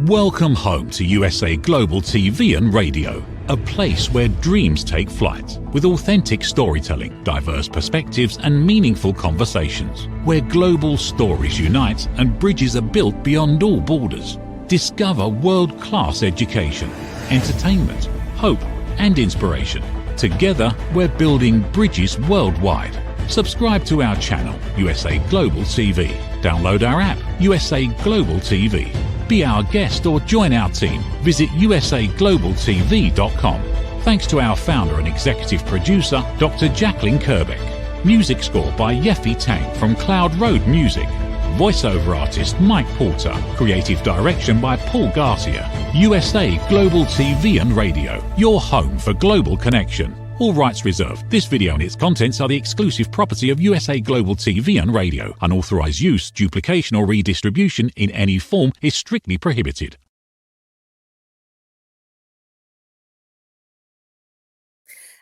Welcome home to USA Global TV and Radio, a place where dreams take flight, with authentic storytelling, diverse perspectives and meaningful conversations, where global stories unite and bridges are built beyond all borders. Discover world-class education, entertainment, hope and inspiration. Together, we're building bridges worldwide. Subscribe to our channel, USA Global TV. Download our app, USA Global TV. Be our guest or join our team. Visit usaglobaltv.com. Thanks to our founder and executive producer, Dr. Jacalyn Kerbeck. Music score by Yeffy Tang from Cloud Road Music. Voiceover artist Mike Porter. Creative direction by Paul Garcia. USA Global TV and Radio. Your home for global connection. All rights reserved. This video and its contents are the exclusive property of USA Global TV and Radio. Unauthorized use, duplication or redistribution in any form is strictly prohibited.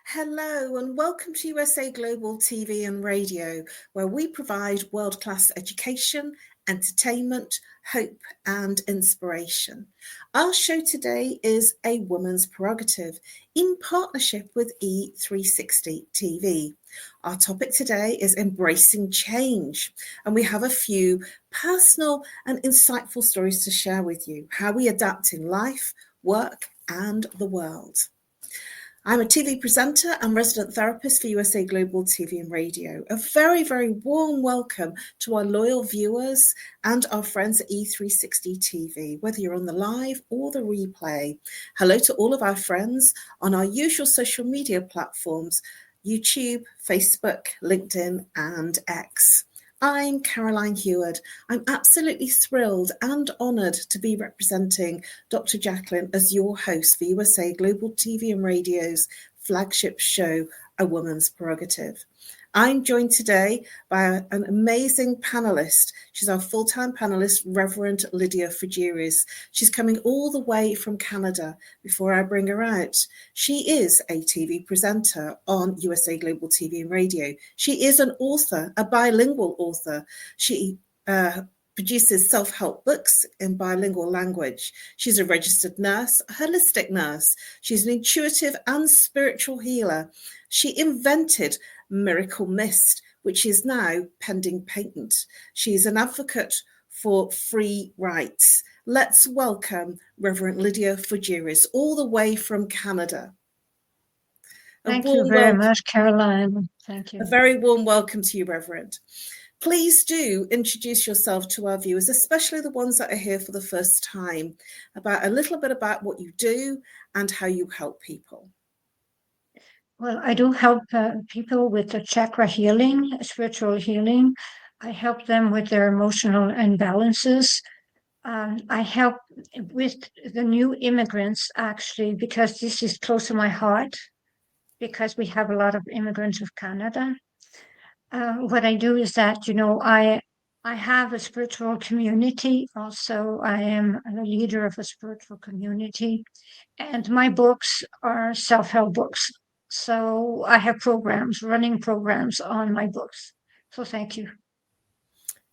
Hello and welcome to USA Global TV and Radio, where we provide world-class education, entertainment, hope and inspiration. Our show today is A Woman's Prerogative in partnership with E360 TV. Our topic today is embracing change, and we have a few personal and insightful stories to share with you, how we adapt in life, work and the world. I'm a TV presenter and resident therapist for USA Global TV and Radio. A very, very warm welcome to our loyal viewers and our friends at E360 TV, whether you're on the live or the replay. Hello to all of our friends on our usual social media platforms, YouTube, Facebook, LinkedIn, and X. I'm Caroline Heward. I'm absolutely thrilled and honoured to be representing Dr. Jacalyn as your host for USA Global TV and Radio's flagship show, A Woman's Prerogative. I'm joined today by an amazing panellist. She's our full-time panellist, Reverend Lydia Fujiris. She's coming all the way from Canada before I bring her out. She is a TV presenter on USA Global TV and Radio. She is an author, a bilingual author. She produces self-help books in bilingual language. She's a registered nurse, a holistic nurse. She's an intuitive and spiritual healer. She invented Miracle Mist, which is now pending patent. She's an advocate for free rights. Let's welcome Reverend Lydia Fujiris, all the way from Canada. Thank you very much, Caroline. Thank you. A very warm welcome to you, Reverend. Please do introduce yourself to our viewers, especially the ones that are here for the first time, about a little bit about what you do and how you help people. Well, I do help people with the chakra healing, spiritual healing. I help them with their emotional imbalances. I help with the new immigrants, actually, because this is close to my heart, because we have a lot of immigrants of Canada. What I do is that, I have a spiritual community. Also, I am a leader of a spiritual community, and my books are self-help books. So I have running programs on my books. So thank you.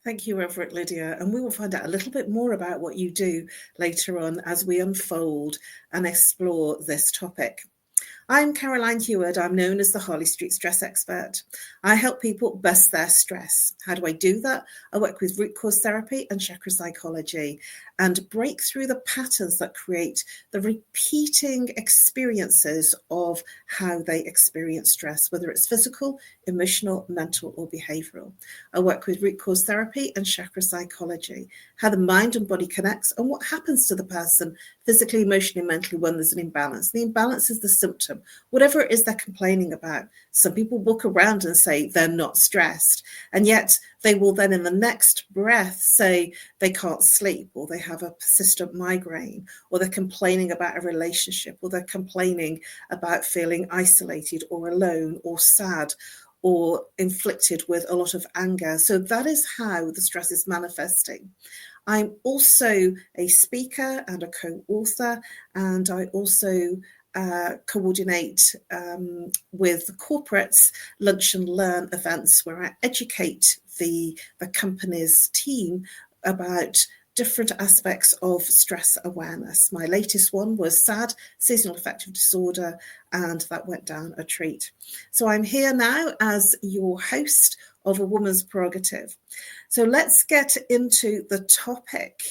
Thank you, Reverend Lydia. And we will find out a little bit more about what you do later on as we unfold and explore this topic. I'm Caroline Heward. I'm known as the Harley Street Stress Expert. I help people bust their stress. How do I do that? I work with root cause therapy and chakra psychology and break through the patterns that create the repeating experiences of how they experience stress, whether it's physical, emotional, mental, or behavioral. I work with root cause therapy and chakra psychology, how the mind and body connects and what happens to the person physically, emotionally, mentally when there's an imbalance. The imbalance is the symptom, whatever it is they're complaining about. Some people walk around and say they're not stressed, and yet they will then in the next breath say they can't sleep, or they have a persistent migraine, or they're complaining about a relationship, or they're complaining about feeling isolated or alone or sad or inflicted with a lot of anger. So that is how the stress is manifesting. I'm also a speaker and a co-author, and I also coordinate with corporates lunch and learn events where I educate the company's team about different aspects of stress awareness. My latest one was SAD, seasonal affective disorder, and that went down a treat. So I'm here now as your host of A Woman's Prerogative. So let's get into the topic.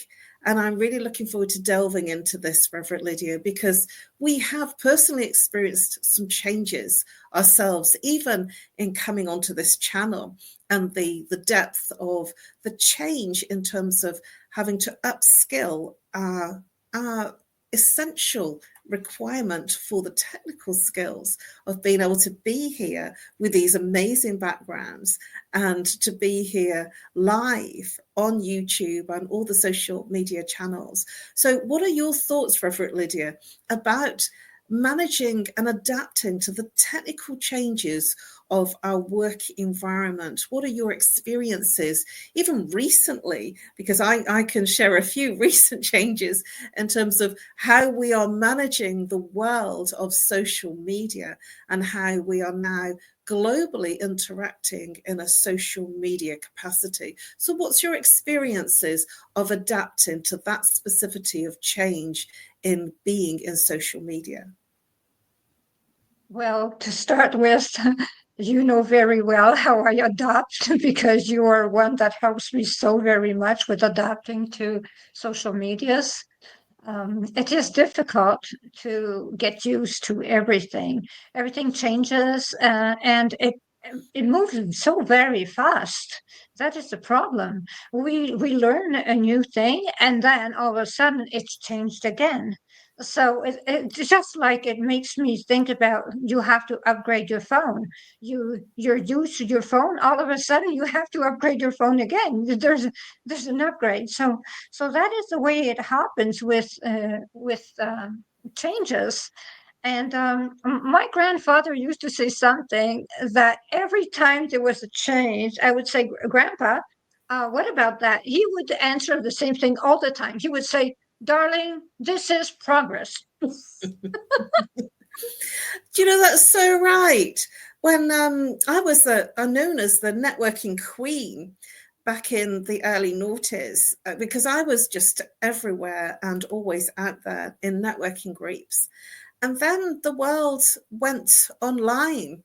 And I'm really looking forward to delving into this, Reverend Lydia, because we have personally experienced some changes ourselves, even in coming onto this channel, and the depth of the change in terms of having to upskill our essential requirement for the technical skills of being able to be here with these amazing backgrounds and to be here live on YouTube and all the social media channels. So what are your thoughts, Reverend Lydia, about managing and adapting to the technical changes of our work environment? What are your experiences, even recently? Because I can share a few recent changes in terms of how we are managing the world of social media and how we are now globally interacting in a social media capacity. So what's your experiences of adapting to that specificity of change in being in social media? Well, to start with, you know very well how I adapt because you are one that helps me so very much with adapting to social medias. It is difficult to get used to everything. Everything changes, and it moves so very fast. That is the problem. We learn a new thing, and then all of a sudden it's changed again. So it's just like it makes me think about you have to upgrade your phone. You're used to your phone. All of a sudden you have to upgrade your phone again. There's an upgrade. So that is the way it happens with changes. And my grandfather used to say something that every time there was a change, I would say, Grandpa, what about that? He would answer the same thing all the time. He would say, Darling, this is progress. Do you know, that's so right. When I was known as the networking queen back in the early noughties, because I was just everywhere and always out there in networking groups. And then the world went online,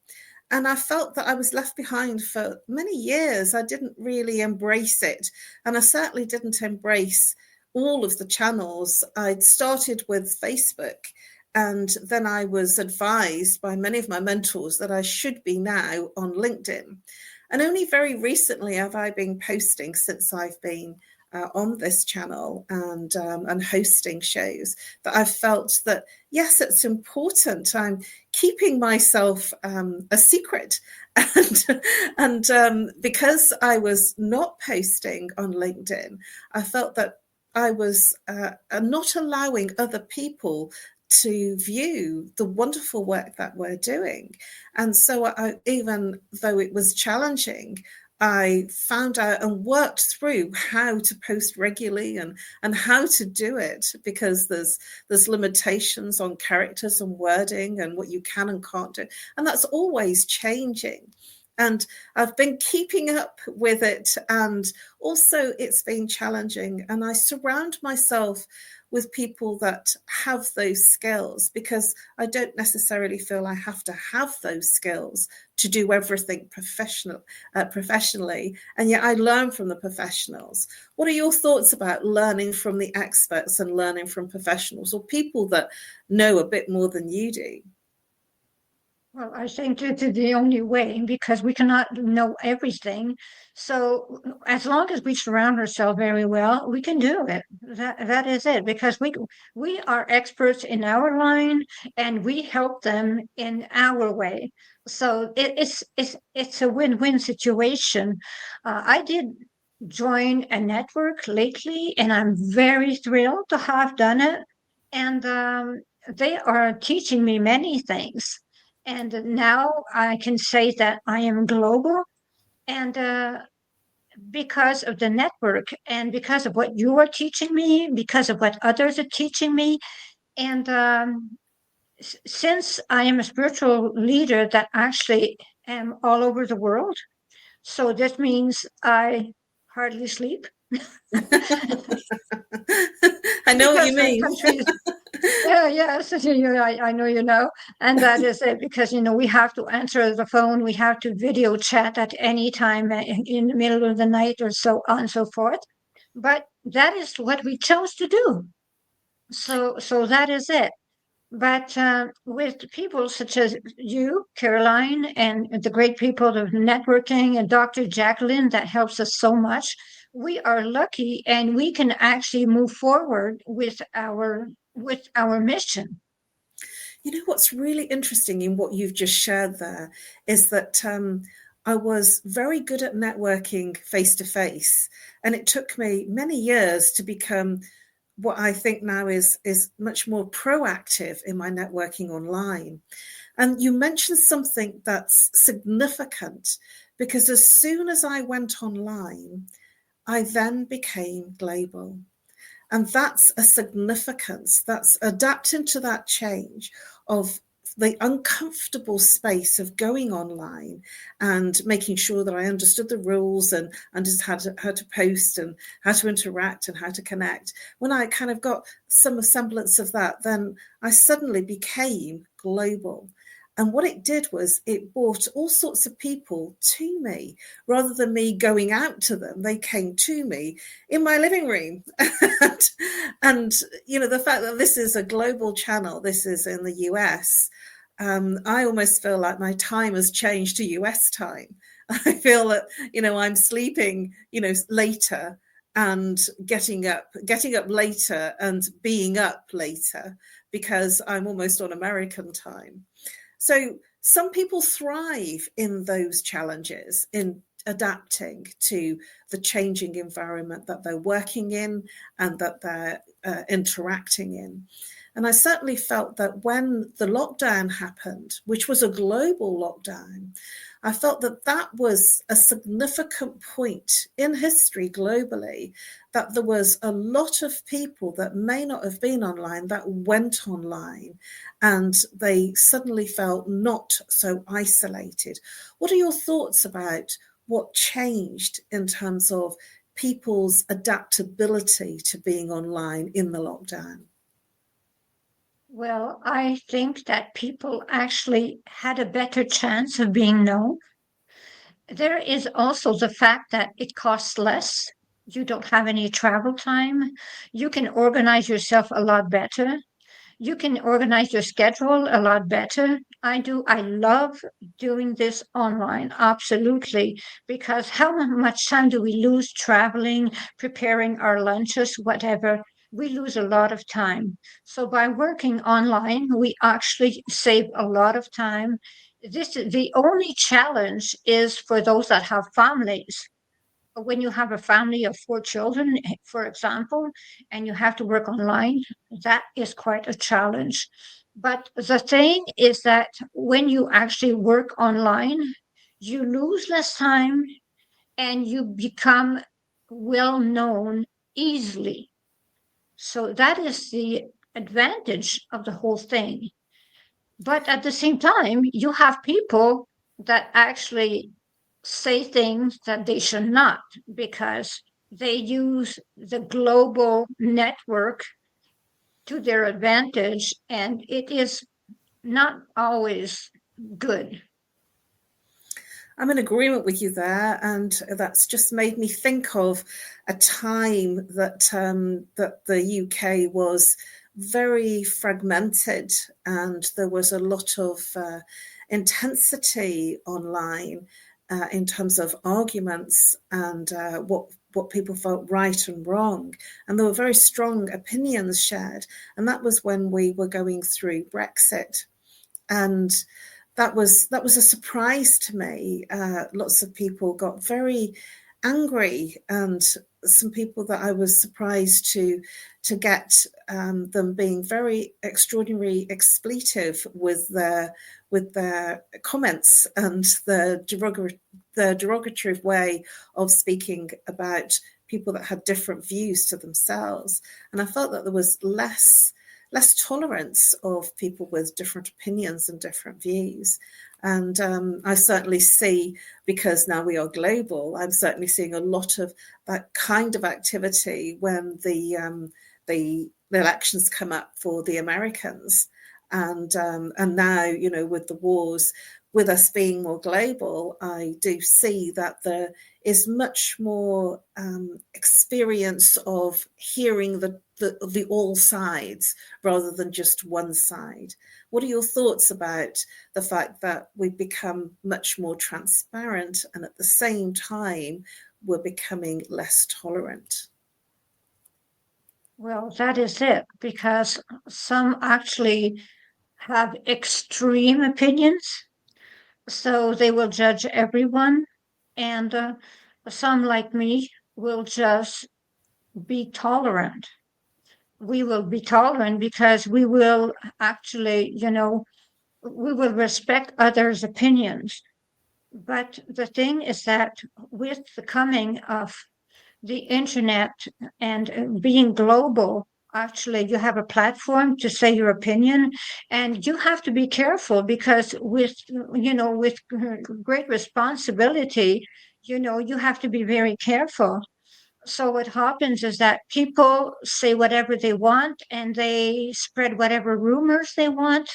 and I felt that I was left behind for many years. I didn't really embrace it, and I certainly didn't embrace all of the channels. I'd started with Facebook, and then I was advised by many of my mentors that I should be now on LinkedIn. And only very recently have I been posting, since I've been on this channel and hosting shows, that I've felt that, yes, it's important. I'm keeping myself a secret. And because I was not posting on LinkedIn, I felt that I was not allowing other people to view the wonderful work that we're doing. And so even though it was challenging, I found out and worked through how to post regularly and how to do it, because there's limitations on characters and wording and what you can and can't do. And that's always changing. And I've been keeping up with it, and also it's been challenging. And I surround myself with people that have those skills, because I don't necessarily feel I have to have those skills to do everything professionally. And yet I learn from the professionals. What are your thoughts about learning from the experts and learning from professionals, or people that know a bit more than you do? Well, I think it's the only way, because we cannot know everything. So as long as we surround ourselves very well, we can do it. That is it, because we are experts in our line and we help them in our way. So it's a win-win situation. I did join a network lately, and I'm very thrilled to have done it. And they are teaching me many things. And now I can say that I am global. And because of the network, and because of what you are teaching me, because of what others are teaching me. And since I am a spiritual leader that actually am all over the world, so this means I hardly sleep. I know what you Because the mean. countries, yeah, yes, I know you know, and that is it. Because we have to answer the phone, we have to video chat at any time in the middle of the night or so on and so forth. But that is what we chose to do. So that is it. But with people such as you, Caroline, and the great people of networking and Dr. Jacalyn, that helps us so much. We are lucky, and we can actually move forward with our mission. You know what's really interesting in what you've just shared there is that I was very good at networking face to face, and it took me many years to become what I think now is much more proactive in my networking online. And you mentioned something that's significant, because as soon as I went online, I then became global. And that's a significance, that's adapting to that change of the uncomfortable space of going online and making sure that I understood the rules and understood how to post and how to interact and how to connect. When I kind of got some semblance of that, then I suddenly became global. And what it did was it brought all sorts of people to me. Rather than me going out to them, they came to me in my living room. and the fact that this is a global channel, this is in the US, I almost feel like my time has changed to US time. I feel that, I'm sleeping, later and getting up later and being up later, because I'm almost on American time. So some people thrive in those challenges, in adapting to the changing environment that they're working in and that they're interacting in. And I certainly felt that when the lockdown happened, which was a global lockdown, I felt that that was a significant point in history globally, that there was a lot of people that may not have been online that went online, and they suddenly felt not so isolated. What are your thoughts about what changed in terms of people's adaptability to being online in the lockdown? Well, I think that people actually had a better chance of being known. There is also the fact that it costs less. You don't have any travel time. You can organize yourself a lot better. You can organize your schedule a lot better. I do. I love doing this online, absolutely, because how much time do we lose traveling, preparing our lunches, whatever? We lose a lot of time. So by working online, we actually save a lot of time. The only challenge is for those that have families. When you have a family of 4 children, for example, and you have to work online, that is quite a challenge. But the thing is that when you actually work online, you lose less time and you become well known easily. So that is the advantage of the whole thing. But at the same time, you have people that actually say things that they should not, because they use the global network to their advantage, and it is not always good. I'm in agreement with you there, and that's just made me think of a time that that the UK was very fragmented, and there was a lot of intensity online in terms of arguments and what people felt right and wrong, and there were very strong opinions shared, and that was when we were going through Brexit. And that was a surprise to me. Lots of people got very angry, and some people that I was surprised to get them being very extraordinarily expletive with their comments and the derogatory way of speaking about people that had different views to themselves. And I felt that there was less less tolerance of people with different opinions and different views. And I certainly see, because now we are global, I'm certainly seeing a lot of that kind of activity when the elections come up for the Americans. And now, you know, with the wars, with us being more global, I do see that there is much more experience of hearing the all sides rather than just one side. What are your thoughts about the fact that we've become much more transparent and at the same time we're becoming less tolerant? Well, that is it, because some actually have extreme opinions, so they will judge everyone, and some, like me, will just be tolerant. We will be tolerant because we will actually, we will respect others' opinions. But the thing is that with the coming of the internet and being global, actually, you have a platform to say your opinion, and you have to be careful because with great responsibility, you have to be very careful. So what happens is that people say whatever they want and they spread whatever rumors they want,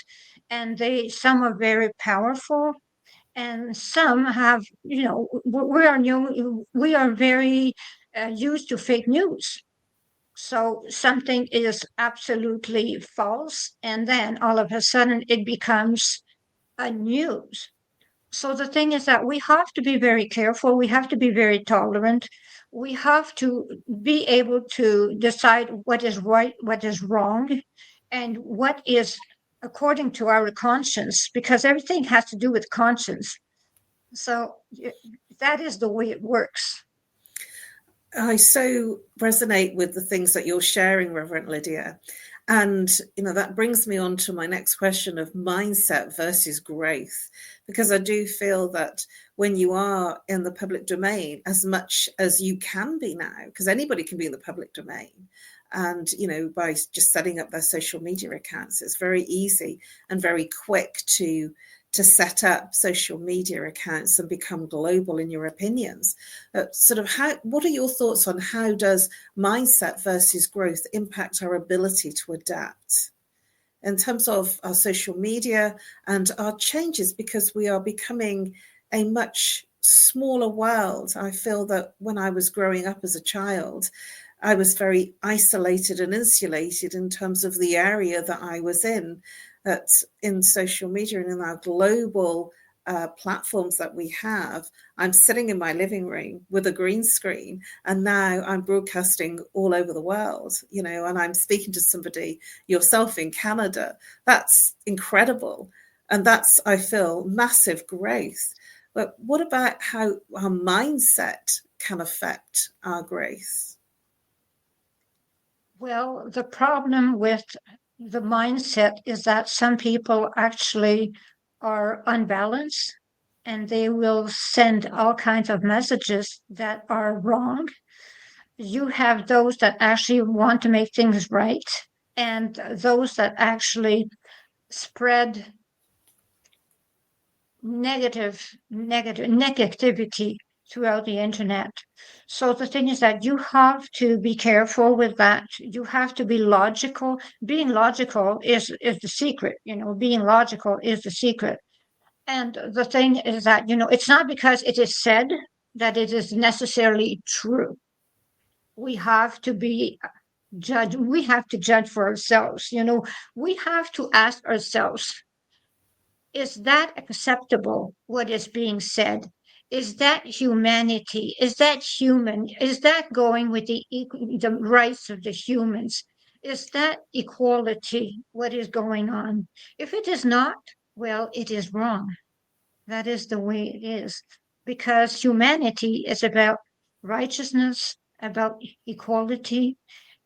and some are very powerful, and some have, we are very used to fake news. So something is absolutely false, and then all of a sudden it becomes a news. So the thing is that we have to be very careful. We have to be very tolerant. We have to be able to decide what is right, what is wrong, and what is according to our conscience, because everything has to do with conscience. So that is the way it works. I so resonate with the things that you're sharing, Reverend Lydia. And, that brings me on to my next question of mindset versus growth, because I do feel that when you are in the public domain, as much as you can be now, because anybody can be in the public domain, and, by just setting up their social media accounts, it's very easy and very quick to set up social media accounts and become global in your opinions. What are your thoughts on how does mindset versus growth impact our ability to adapt in terms of our social media and our changes, because we are becoming a much smaller world? I feel that when I was growing up as a child, I was very isolated and insulated in terms of the area that I was in. That in social media and in our global platforms that we have, I'm sitting in my living room with a green screen, and now I'm broadcasting all over the world, and I'm speaking to somebody, yourself, in Canada. That's incredible. And that's, I feel, massive growth. But what about how our mindset can affect our growth? Well, the problem with the mindset is that some people actually are unbalanced, and they will send all kinds of messages that are wrong. You have those that actually want to make things right, and those that actually spread negativity throughout the internet. So the thing is that you have to be careful with that. You have to be logical. Being logical is the secret. Being logical is the secret. And the thing is that, it's not because it is said that it is necessarily true. We have to be judge. We have to judge for ourselves. We have to ask ourselves, is that acceptable, what is being said? Is that humanity? Is that human? Is that going with the rights of the humans? Is that equality, what is going on? If it is not, well, it is wrong. That is the way it is. Because humanity is about righteousness, about equality,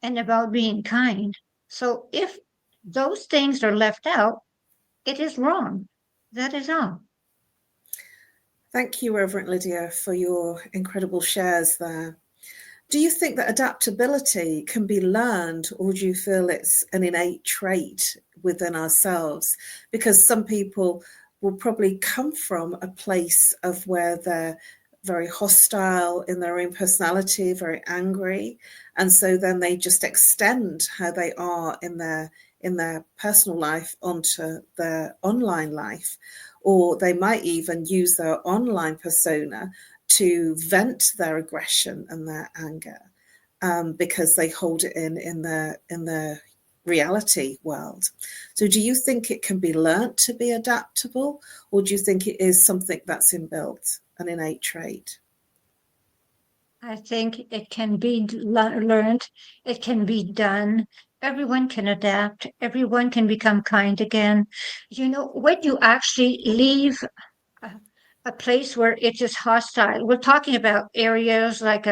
and about being kind. So if those things are left out, it is wrong. That is all. Thank you, Reverend Lydia, for your incredible shares there. Do you think that adaptability can be learned, or do you feel it's an innate trait within ourselves? Because some people will probably come from a place of where they're very hostile in their own personality, very angry, and so then they just extend how they are in their personal life onto their online life, or they might even use their online persona to vent their aggression and their anger, because they hold it in their reality world. So do you think it can be learnt to be adaptable, or do you think it is something that's inbuilt, an innate trait? I think it can be learned, it can be done. Everyone can adapt, everyone can become kind again. When you actually leave a, a place where it is hostile, we're talking about areas like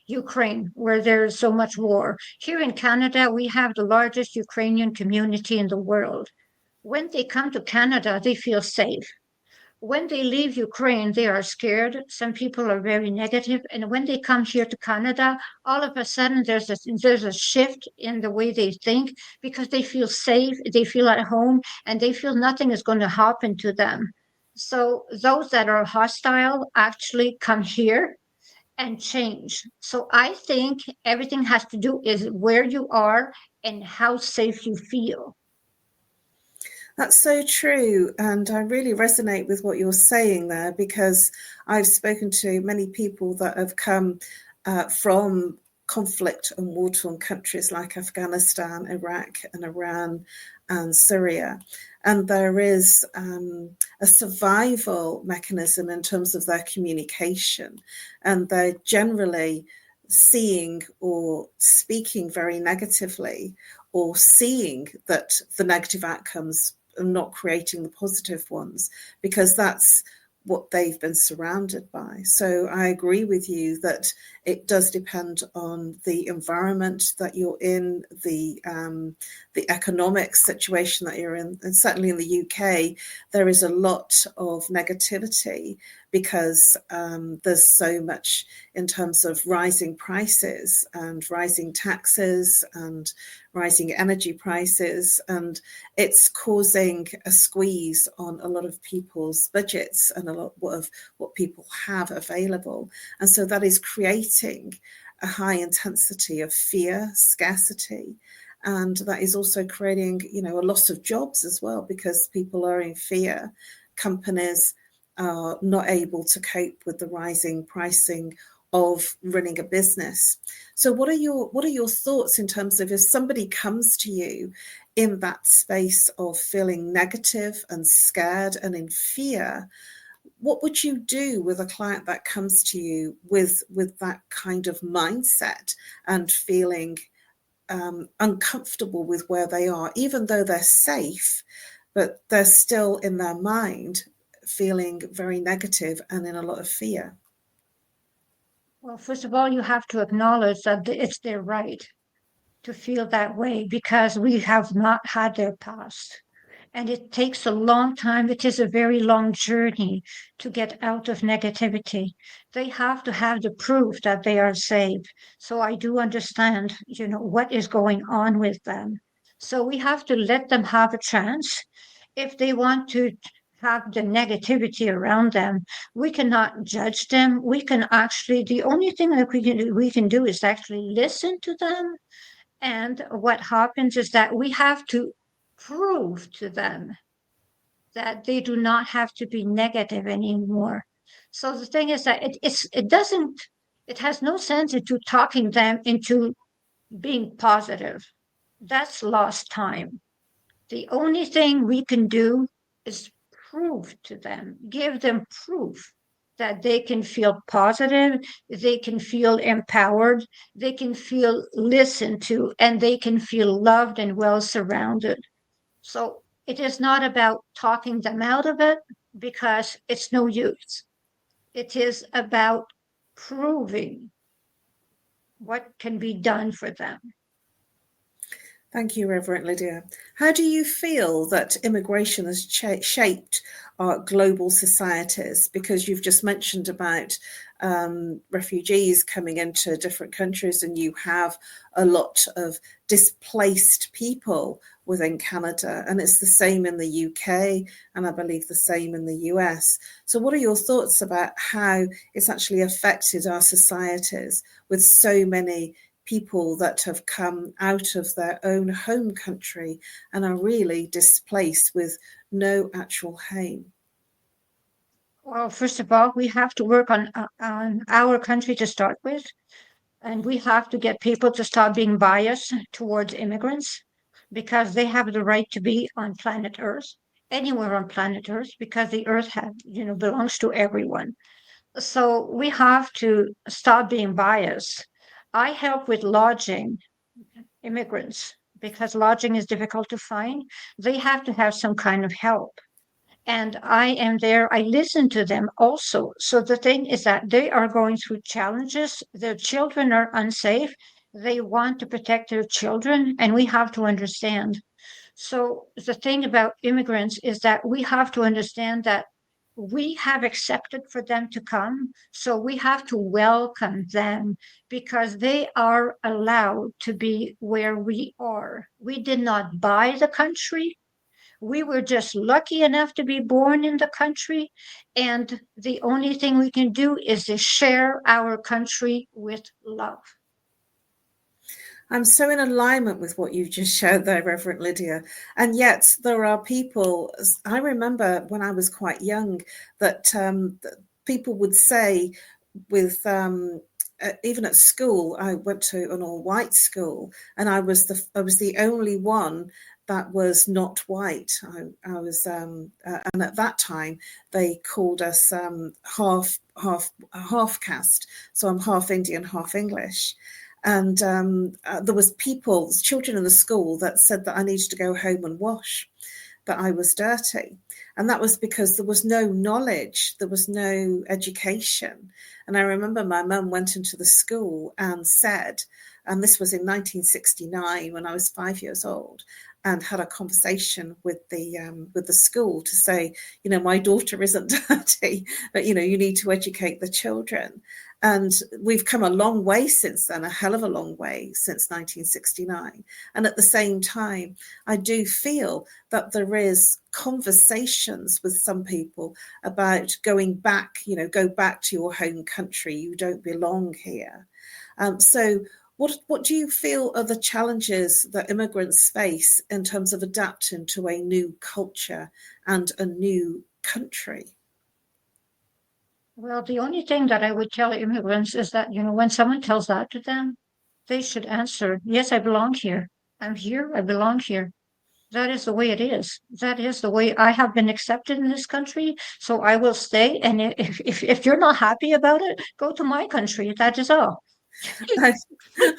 Ukraine, where there's so much war. Here in Canada, we have the largest Ukrainian community in the world. When they come to Canada, they feel safe. When they leave Ukraine, they are scared. Some people are very negative, and when they come here to Canada, all of a sudden there's a shift in the way they think because they feel safe, they feel at home, and they feel nothing is going to happen to them. So those that are hostile actually come here and change. So I think everything has to do is where you are and how safe you feel. That's so true. And I really resonate with what you're saying there, because I've spoken to many people that have come from conflict and war-torn countries like Afghanistan, Iraq, and Iran, and Syria. And there is a survival mechanism in terms of their communication. And they're generally seeing or speaking very negatively, or seeing that the negative outcomes and not creating the positive ones, because that's what they've been surrounded by. So I agree with you that it does depend on the environment that you're in, the economic situation that you're in. And certainly in the UK, there is a lot of negativity because there's so much in terms of rising prices and rising taxes and rising energy prices, and it's causing a squeeze on a lot of people's budgets and a lot of what people have available. And so that is creating a high intensity of fear, scarcity, and that is also creating, a loss of jobs as well, because people are in fear. Companies are not able to cope with the rising pricing of running a business. So what are your thoughts in terms of, if somebody comes to you in that space of feeling negative and scared and in fear, what would you do with a client that comes to you with that kind of mindset and feeling uncomfortable with where they are, even though they're safe, but they're still in their mind feeling very negative and in a lot of fear? Well, first of all, you have to acknowledge that it's their right to feel that way because we have not had their past. And it takes a long time. It is a very long journey to get out of negativity. They have to have the proof that they are saved. So I do understand, what is going on with them. So we have to let them have a chance. If they want to have the negativity around them, we cannot judge them. We can actually, the only thing that we can do is actually listen to them. And what happens is that we have to prove to them that they do not have to be negative anymore. So the thing is that it has no sense into talking them into being positive. That's lost time. The only thing we can do is prove to them, give them proof that they can feel positive, they can feel empowered, they can feel listened to, and they can feel loved and well surrounded. So it is not about talking them out of it because it's no use. It is about proving what can be done for them. Thank you, Reverend Lydia. How do you feel that immigration has shaped our global societies? Because you've just mentioned about refugees coming into different countries, and you have a lot of displaced people within Canada, and it's the same in the UK, and I believe the same in the US. So what are your thoughts about how it's actually affected our societies with so many people that have come out of their own home country and are really displaced with no actual home? Well, first of all, we have to work on our country to start with, and we have to get people to stop being biased towards immigrants because they have the right to be on planet Earth, anywhere on planet Earth, because the Earth belongs to everyone. So we have to stop being biased. I help with lodging immigrants because lodging is difficult to find. They have to have some kind of help. And I am there. I listen to them also. So the thing is that they are going through challenges. Their children are unsafe. They want to protect their children, and we have to understand. So the thing about immigrants is that we have to understand that we have accepted for them to come. So we have to welcome them because they are allowed to be where we are. We did not buy the country. We were just lucky enough to be born in the country. And the only thing we can do is to share our country with love. I'm so in alignment with what you've just shared there, Reverend Lydia. And yet there are people, I remember when I was quite young, that people would say with, even at school, I went to an all-white school, and I was the only one that was not white. I was, and at that time they called us half caste. So I'm half Indian, half English. And there was children in the school that said that I needed to go home and wash, that I was dirty. And that was because there was no knowledge, there was no education. And I remember my mum went into the school and said, and this was in 1969 when I was 5 years old, and had a conversation with the school to say, my daughter isn't dirty, but, you need to educate the children. And we've come a long way since then, a hell of a long way since 1969. And at the same time, I do feel that there is conversations with some people about going back, go back to your home country. You don't belong here. So what do you feel are the challenges that immigrants face in terms of adapting to a new culture and a new country? Well, the only thing that I would tell immigrants is that, when someone tells that to them, they should answer, yes, I belong here. I'm here. I belong here. That is the way it is. That is the way I have been accepted in this country. So I will stay. And if you're not happy about it, go to my country. That is all.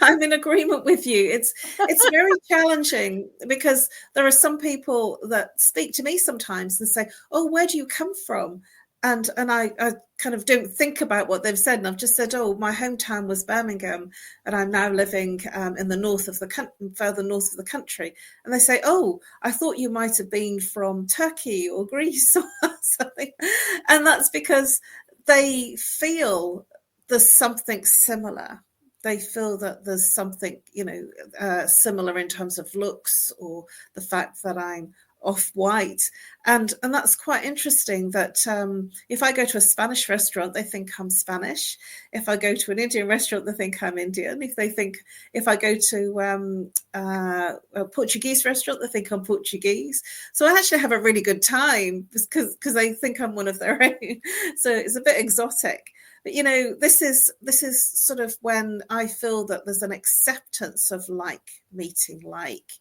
I'm in agreement with you. It's very challenging because there are some people that speak to me sometimes and say, "Oh, where do you come from?" And I kind of don't think about what they've said, and I've just said, "Oh, my hometown was Birmingham, and I'm now living in the north of the further north of the country." And they say, "Oh, I thought you might have been from Turkey or Greece or something," and that's because they feel there's something similar. They feel that there's something, similar in terms of looks or the fact that I'm off-white. And that's quite interesting that if I go to a Spanish restaurant, they think I'm Spanish. If I go to an Indian restaurant, they think I'm Indian. If I go to a Portuguese restaurant, they think I'm Portuguese. So I actually have a really good time because they think I'm one of their own. So it's a bit exotic. But, this is sort of when I feel that there's an acceptance of like meeting like,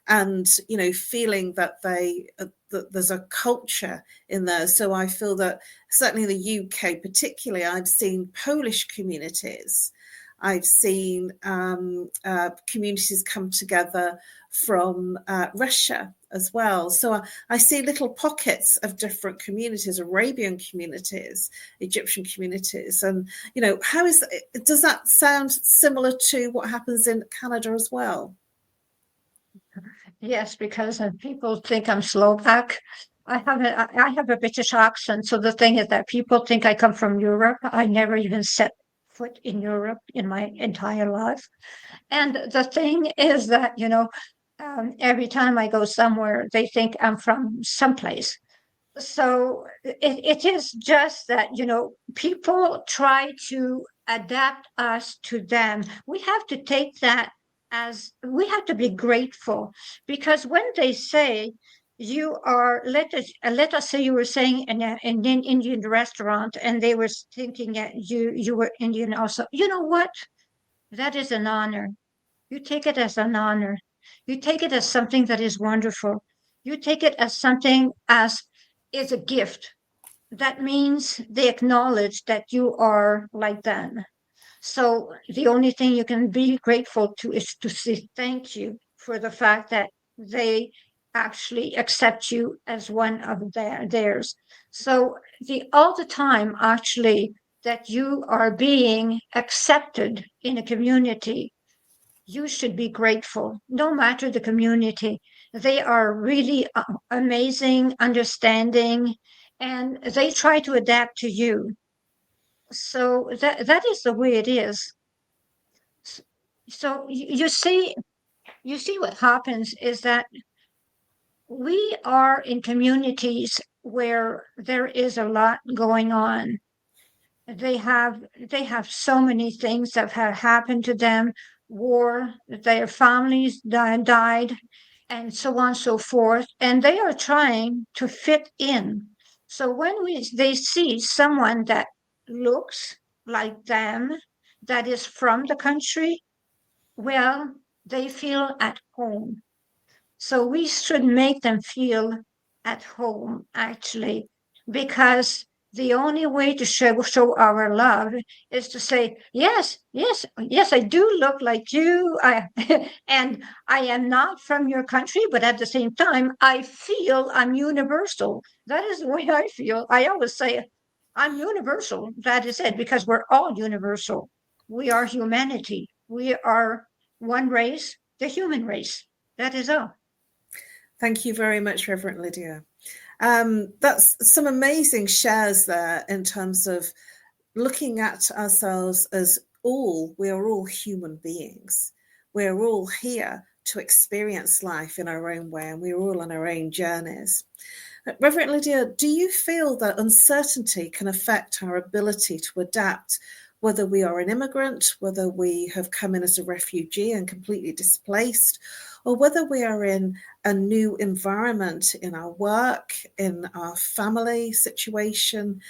and, feeling that that there's a culture in there. So I feel that certainly in the UK particularly, I've seen Polish communities. I've seen communities come together from Russia as well. So I see little pockets of different communities, Arabian communities, Egyptian communities. And, does that sound similar to what happens in Canada as well? Yes, because people think I'm Slovak. I have a British accent, so the thing is that people think I come from Europe. I never even set foot in Europe in my entire life. And the thing is that, every time I go somewhere, they think I'm from someplace. So it is just that, people try to adapt us to them. We have to take that as we have to be grateful, because when they say you are, let us say you were saying in an Indian restaurant and they were thinking that you were Indian also. You know what? That is an honor. You take it as an honor. You take it as something that is wonderful. You take it as something as is a gift. That means they acknowledge that you are like them. So the only thing you can be grateful to is to say thank you for the fact that they actually accept you as one of theirs. So the all the time actually that you are being accepted in a community, you should be grateful, no matter the community. They are really amazing, understanding, and they try to adapt to you. So that is the way it is. So you see what happens is that we are in communities where there is a lot going on. They have so many things that have happened to them, war, their families died, and so on and so forth, and they are trying to fit in. So when they see someone that looks like them, that is from the country, well, they feel at home. So we should make them feel at home, actually, because the only way to show our love is to say, yes, yes, yes, I do look like you. And I am not from your country, but at the same time, I feel I'm universal. That is the way I feel. I always say I'm universal. That is it, because we're all universal. We are humanity. We are one race, the human race. That is all. Thank you very much, Reverend Lydia. That's some amazing shares there in terms of looking at ourselves as we are all human beings. We're all here to experience life in our own way, and we're all on our own journeys. Reverend Lydia, do you feel that uncertainty can affect our ability to adapt, whether we are an immigrant, whether we have come in as a refugee and completely displaced, or whether we are in a new environment in our work, in our family situation,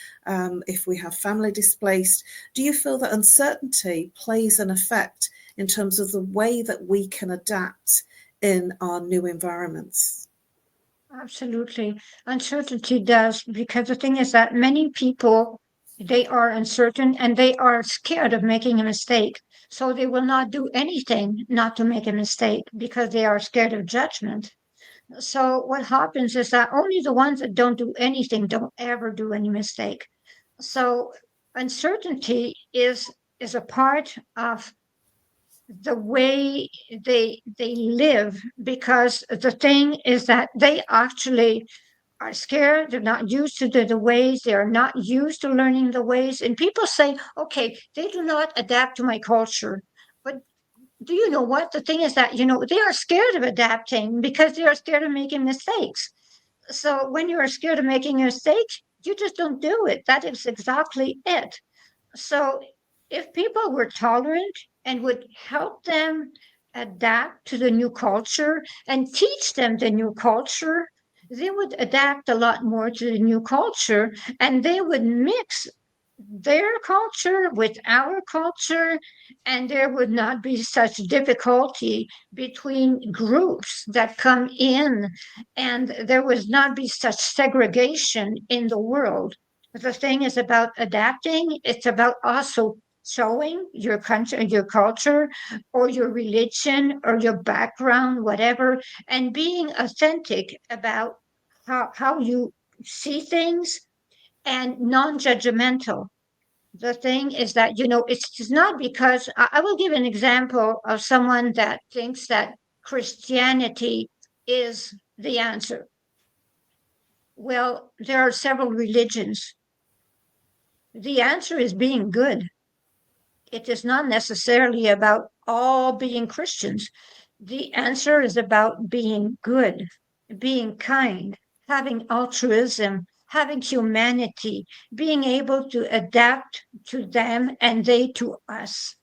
if we have family displaced? Do you feel that uncertainty plays an effect in terms of the way that we can adapt in our new environments? Absolutely. Uncertainty does, because the thing is that many people, they are uncertain and they are scared of making a mistake. So they will not do anything not to make a mistake because they are scared of judgment. So what happens is that only the ones that don't do anything don't ever do any mistake. So uncertainty is a part of the way they live, because the thing is that they actually are scared. They're not used to the ways. They are not used to learning the ways. And people say, okay, they do not adapt to my culture. But do you know what? The thing is that, they are scared of adapting because they are scared of making mistakes. So when you are scared of making a mistake, you just don't do it. That is exactly it. So if people were tolerant and would help them adapt to the new culture and teach them the new culture, they would adapt a lot more to the new culture, and they would mix their culture with our culture, and there would not be such difficulty between groups that come in, and there would not be such segregation in the world. The thing is about adapting, it's about also showing your country, your culture, or your religion, or your background, whatever, and being authentic about how you see things and non-judgmental. The thing is that, it's not because I will give an example of someone that thinks that Christianity is the answer. Well, there are several religions. The answer is being good. It is not necessarily about all being Christians. The answer is about being good, being kind, having altruism, having humanity, being able to adapt to them and they to us.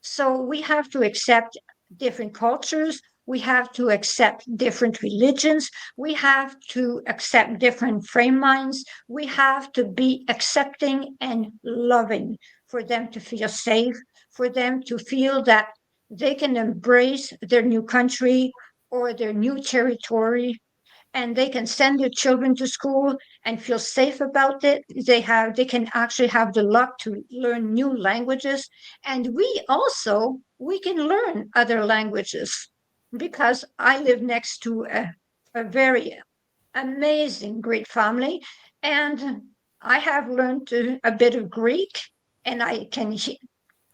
So we have to accept different cultures. We have to accept different religions. We have to accept different frame minds. We have to be accepting and loving for them to feel safe, for them to feel that they can embrace their new country or their new territory, and they can send their children to school and feel safe about it. They can actually have the luck to learn new languages, and we can learn other languages because I live next to a very amazing Greek family, and I have learned a bit of Greek, and I can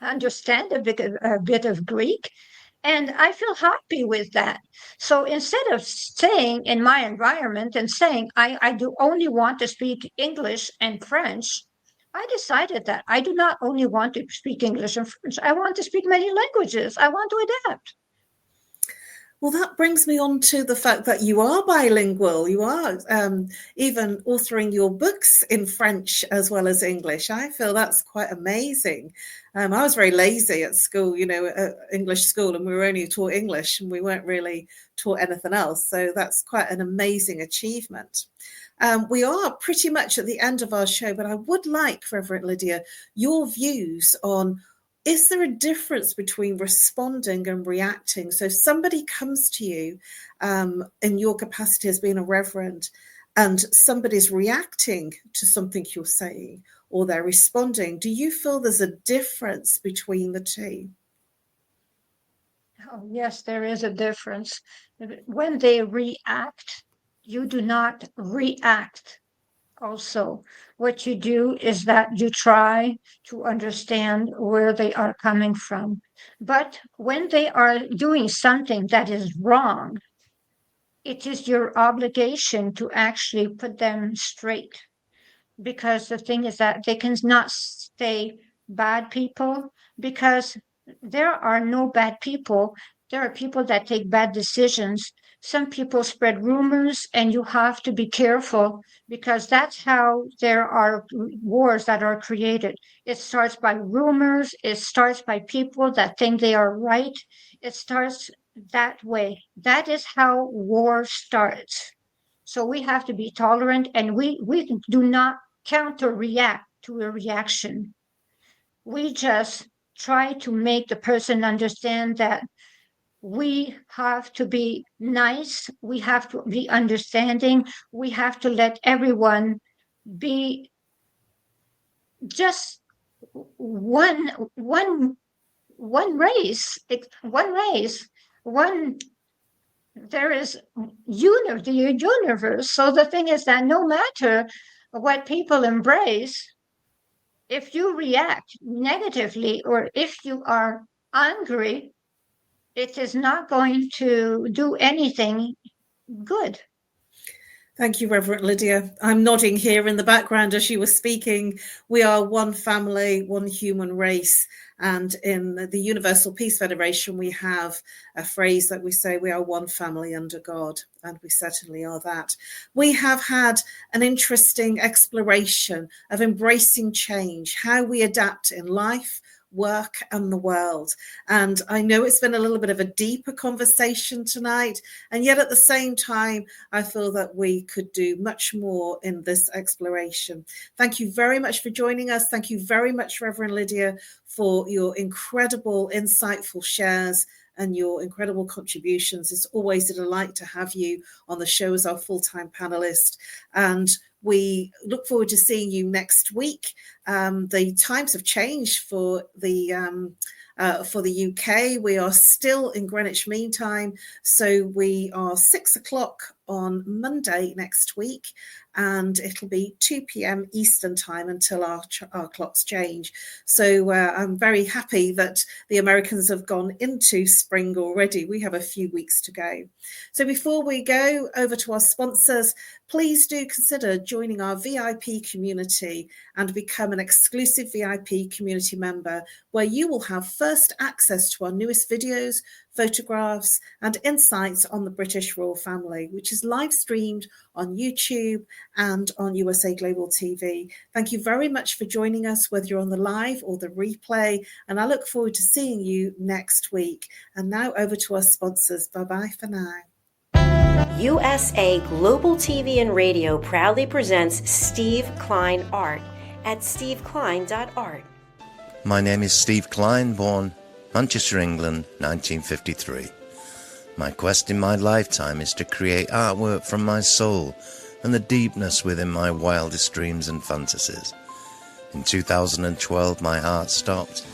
understand a bit of Greek, and I feel happy with that. So instead of staying in my environment and saying I do only want to speak English and French, I decided that I do not only want to speak English and French, I want to speak many languages. I want to adapt. Well, that brings me on to the fact that you are bilingual. You are even authoring your books in French as well as English. I feel that's quite amazing. I was very lazy at school, English school, and we were only taught English and we weren't really taught anything else. So that's quite an amazing achievement. We are pretty much at the end of our show, but I would like, Reverend Lydia, your views on, is there a difference between responding and reacting? So if somebody comes to you in your capacity as being a reverend and somebody's reacting to something you're saying or they're responding, do you feel there's a difference between the two? Oh, yes, there is a difference. When they react, you do not react. Also, what you do is that you try to understand where they are coming from. But when they are doing something that is wrong, it is your obligation to actually put them straight. Because the thing is that they cannot stay bad people, because there are no bad people. There are people that take bad decisions. Some people spread rumors, and you have to be careful because that's how there are wars that are created. It starts by rumors, it starts by people that think they are right. It starts that way. That is how war starts. So we have to be tolerant, and we do not counter react to a reaction. We just try to make the person understand that we have to be nice, we have to be understanding, we have to let everyone be just one one one race, one there is the universe. So the thing is that no matter what people embrace, if you react negatively or if you are angry, it is not going to do anything good. Thank you, Reverend Lydia. I'm nodding here in the background as you were speaking. We are one family, one human race. And in the Universal Peace Federation, we have a phrase that we say, we are one family under God. And we certainly are that. We have had an interesting exploration of embracing change, how we adapt in life, work and the world. And I know it's been a little bit of a deeper conversation tonight, and yet at the same time I feel that we could do much more in this exploration. Thank you very much for joining us. Thank you very much, Reverend Lydia, for your incredible insightful shares and your incredible contributions. It's always a delight to have you on the show as our full-time panelist, and we look forward to seeing you next week. The times have changed for the UK. We are still in Greenwich Mean Time, so we are 6 o'clock on Monday next week, and it'll be 2 p.m. Eastern time until our clocks change. So I'm very happy that the Americans have gone into spring already. We have a few weeks to go. So before we go over to our sponsors, please do consider joining our VIP community and become an exclusive VIP community member, where you will have first access to our newest videos, photographs, and insights on the British royal family, which is live streamed on YouTube and on USA Global TV. Thank you very much for joining us, whether you're on the live or the replay, and I look forward to seeing you next week. And now over to our sponsors. Bye-bye for now. USA Global TV and Radio proudly presents Steve Klein Art at steveklein.art. My name is Steve Klein, born Manchester, England, 1953. My quest in my lifetime is to create artwork from my soul and the deepness within my wildest dreams and fantasies. In 2012, my heart stopped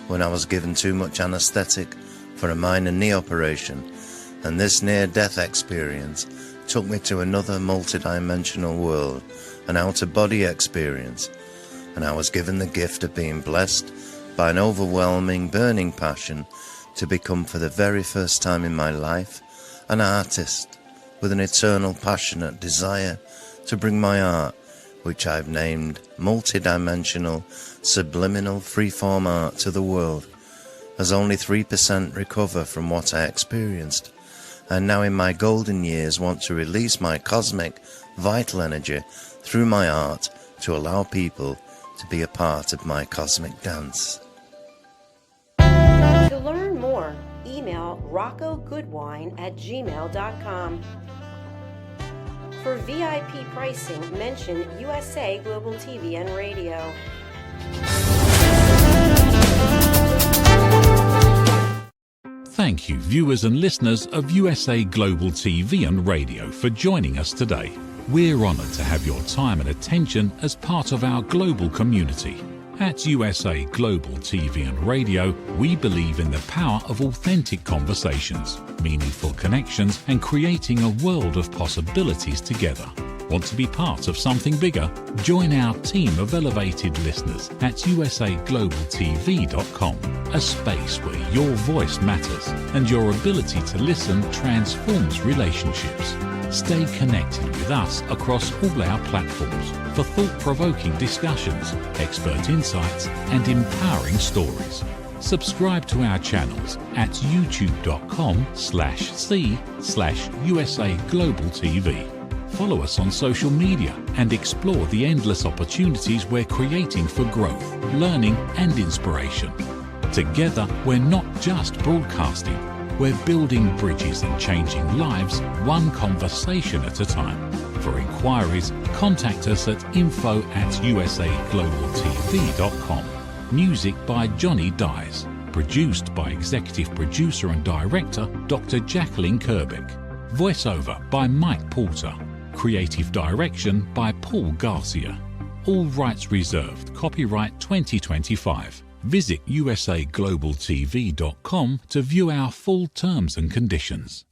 when I was given too much anesthetic for a minor knee operation, and this near-death experience took me to another multidimensional world, an out-of-body experience, and I was given the gift of being blessed by an overwhelming, burning passion to become, for the very first time in my life, an artist with an eternal, passionate desire to bring my art, which I've named multidimensional, subliminal, freeform art, to the world, as only 3% recover from what I experienced. And now in my golden years want to release my cosmic, vital energy through my art to allow people to be a part of my cosmic dance. To learn more, email roccogoodwine@gmail.com. For VIP pricing, mention USA Global TV and Radio. Thank you, viewers and listeners of USA Global TV and Radio, for joining us today. We're honoured to have your time and attention as part of our global community. At USA Global TV and Radio, we believe in the power of authentic conversations, meaningful connections, and creating a world of possibilities together. Want to be part of something bigger? Join our team of elevated listeners at usaglobaltv.com, a space where your voice matters and your ability to listen transforms relationships. Stay connected with us across all our platforms for thought-provoking discussions, expert insights, and empowering stories. Subscribe to our channels at youtube.com/c/USA-Global-TV. Follow us on social media and explore the endless opportunities we're creating for growth, learning, and inspiration. Together, we're not just broadcasting, we're building bridges and changing lives one conversation at a time. For inquiries, contact us at info@usaglobaltv.com. Music by Johnny Dies. Produced by Executive Producer and Director Dr. Jacalyn Kerbeck. Voiceover by Mike Porter. Creative Direction by Paul Garcia. All rights reserved. Copyright 2025. Visit usaglobaltv.com to view our full terms and conditions.